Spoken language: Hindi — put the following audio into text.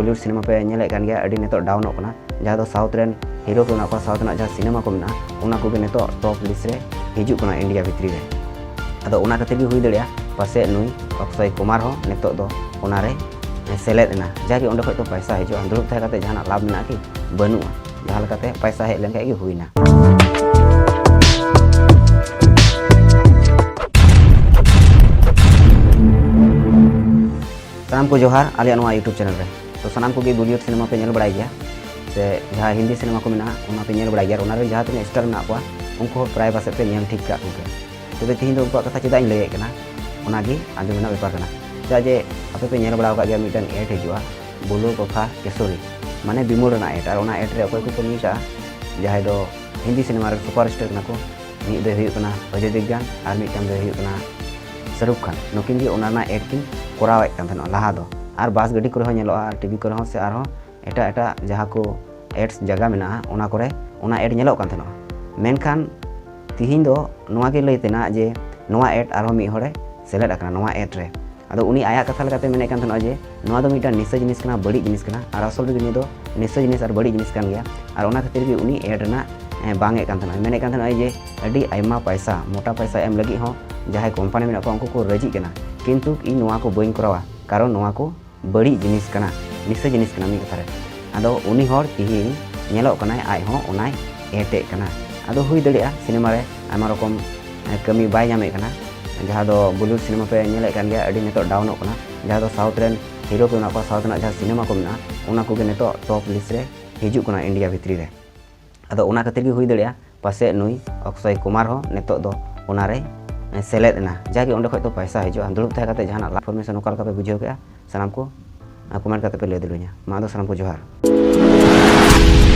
बॉलीवुड सिनेमा पे नेले कान गया अडी नेतो डाउनोग कना जहाँ दो साउथ रेन हीरो को नाको साउथ ना जहाँ सिनेमा को मेना उना को नेतो टॉप लिस्ट रे हिजू कना इंडिया भितरी रे अदो उना खातिर भी हुई दड़िया पासे नुई अक्षय कुमार हो नेतो दो उना रे सेलेद ना जाके उंडे खय तो पैसा हिजू दुड़ुब थाय काते जहां लाभ मेना कि बनुआ जहां लकाते पैसा हेज लेन खाय गे हुईना। सानाम को जोहार आलिया नोआ यूट्यूब चैनल रे तो सानाम को बॉलीवुड सिनेमा पे नेल बड़ाई गया से जहाँ हिंदी सिनेमा को मेना उना पे नेल बड़ाई गया उना रे जहाँ तक स्टार मेना को उनको प्राय पासे पे नेल ठीक का उनके तबे तीन दो उनको कथा चेदा इन लगे कना उनागी आंजम मेना बेपार कना जे आपे पे नेल बड़ा का गया मिटन एड हिजुआ बोलो कथा केसरी माने बिमोल ना एड और उना एड रे अकोय को कमी का जहाँ दो हिंदी सिनेमा रे सुपरस्टार कना को मीद दे हुई कना अजय देवगन और मिटन दे हुई कना शाहरुख खान नुकिन गे उना एड किन कोरावेद कान थनो लाहा दो और बस गाड़ी करे हो नेलोआ टीवी करे हो से आरो एटा एटा जहाँ को एड्स जगह मेना उना करे उना एड नेलो कान थनो मेनखान तिहिन दो नोआ गे लैतेना जे नोआ एड आरो मी होरे सेलेद अकना नोआ एड रे अदो उनी आया कथा लगाते मेने कान थनो जे नोआ दो मिटा निशा जिनिस कना बड़ी जिनिस कना और असल रे नि दो निशा जिनिस और बड़ी जिनिस कान गया और उना खातिर गे उनी एड ना बांगे कान थनो मेने कान थनो जे अडी आयमा पैसा मोटा पैसा एम लगी हो जहाँ कंपनी में उनको को रजी कना किंतु इन नोआ को बइन करावा कारण नोआ को बड़ी जिनिस कना निशा जिनिस कना मी कथा रे अदो उनी हर तिहिन नेलो कना आय हो उनाय एटे कना अदो हुई दड़िया सिनेमा रे आयमा रकम कमी बाय नामे कना जहाँ दो बॉलीवुड सिनेमा पे नेले कान गया अडी नेतो डाउनोग कना जहाँ दो साउथ रेन हीरो को नाको साउथ ना जहाँ सिनेमा को मेना उना को नेतो टॉप लिस्ट रे हिजू कना इंडिया भितरी रे अदो उना खातिर भी हुई दड़िया पासे नुई अक्षय कुमार हो नेतो दो उना रे सेलेद ना जाके उंडे खय तो पैसा हिजू दुड़ुब थाय काते जहां इनफॉर्मेशन ओका लका पे बुझाव के सानाम को कमेंट करते पे ले दिलु냐 मा दो सानाम को जोहार।